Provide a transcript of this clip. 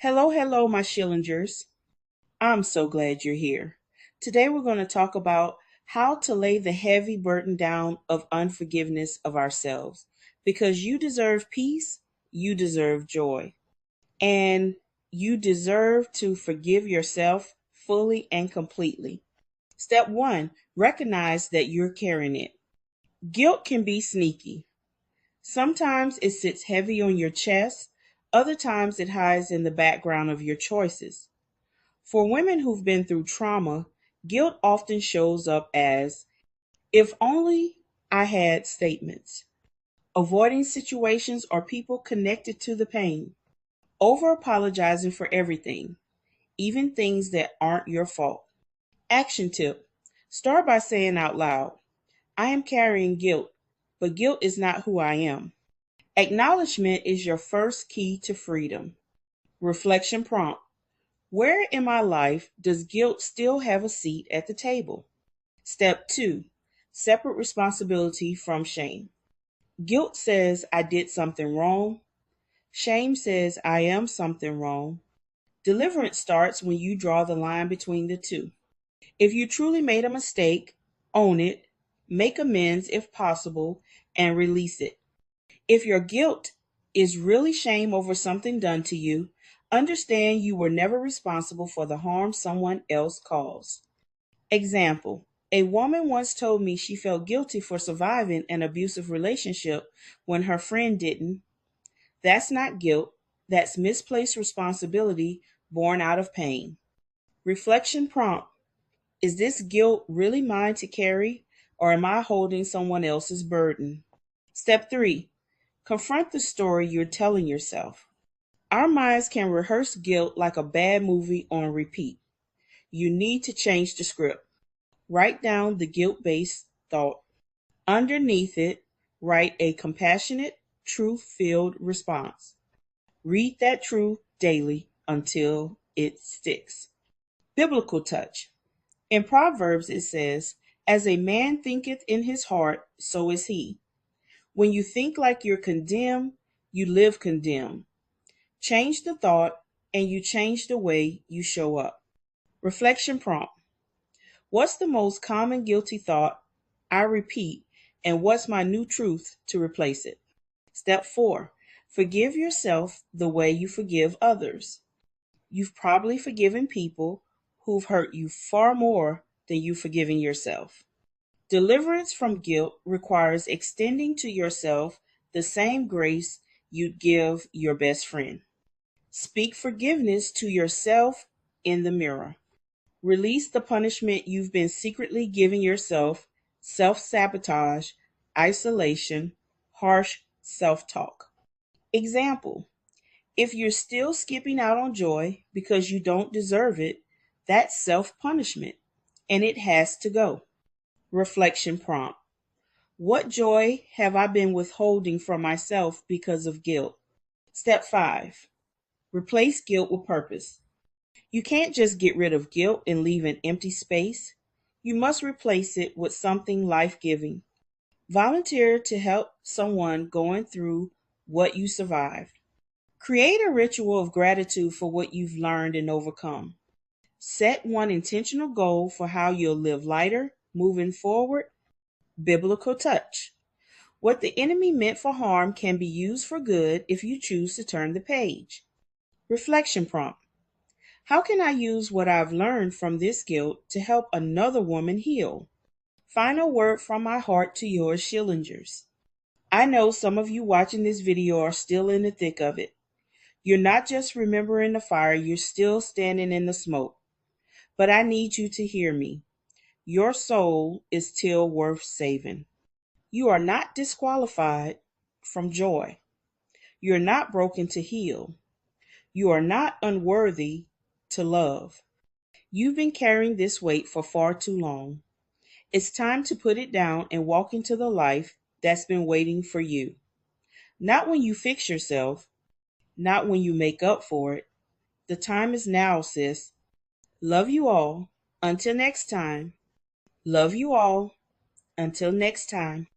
Hello, my Schillingers. I'm so glad you're here. Today we're going to talk about how to lay the heavy burden down of unforgiveness of ourselves. Because you deserve peace, you deserve joy, and you deserve to forgive yourself fully and completely. Step one, recognize that you're carrying it. Guilt can be sneaky. Sometimes it sits heavy on your chest, other times it hides in the background of your choices. For women who've been through trauma, guilt often shows up as if only I had statements, avoiding situations or people connected to the pain, over apologizing for everything, even things that aren't your fault. Action tip: start by saying out loud, I am carrying guilt, but guilt is not who I am. Acknowledgement is your first key to freedom. Reflection prompt: where in my life does guilt still have a seat at the table? Step two, separate responsibility from shame. Guilt says I did something wrong. Shame says I am something wrong. Deliverance starts when you draw the line between the two. If you truly made a mistake, own it, make amends if possible, and release it. If your guilt is really shame over something done to you, understand you were never responsible for the harm someone else caused. Example: a woman once told me she felt guilty for surviving an abusive relationship when her friend didn't. That's not guilt, that's misplaced responsibility born out of pain. Reflection prompt: is this guilt really mine to carry, or am I holding someone else's burden? Step three, confront the story you're telling yourself. Our minds can rehearse guilt like a bad movie on repeat. You need to change the script. Write down the guilt based thought. Underneath it, write a compassionate, truth filled response. Read that truth daily until it sticks. Biblical touch. In Proverbs, it says, as a man thinketh in his heart, so is he. When you think like you're condemned, you live condemned. Change the thought, and you change the way you show up. Reflection prompt: what's the most common guilty thought I repeat, and what's my new truth to replace it? Step four, forgive yourself the way you forgive others. You've probably forgiven people who've hurt you far more than you've forgiven yourself. Deliverance from guilt requires extending to yourself the same grace you'd give your best friend. Speak forgiveness to yourself in the mirror. Release the punishment you've been secretly giving yourself: self sabotage, isolation, harsh self talk. Example: if you're still skipping out on joy because you don't deserve it, that's self punishment, and it has to go. Reflection prompt: what joy have I been withholding from myself because of guilt? Step five, replace guilt with purpose. You can't just get rid of guilt and leave an empty space. You must replace it with something life giving. Volunteer to help someone going through what you survived. Create a ritual of gratitude for what you've learned and overcome. Set one intentional goal for how you'll live lighter moving forward. Biblical touch. What the enemy meant for harm can be used for good if you choose to turn the page. Reflection prompt: how can I use what I've learned from this guilt to help another woman heal? Final word from my heart to yours, Schillingers. I know some of you watching this video are still in the thick of it. You're not just remembering the fire, you're still standing in the smoke. But I need you to hear me. Your soul is still worth saving. You are not disqualified from joy. You're not broken to heal. You are not unworthy to love. You've been carrying this weight for far too long. It's time to put it down and walk into the life that's been waiting for you. Not when you fix yourself, not when you make up for it. The time is now, sis. Love you all. Until next time. Love you all. Until next time.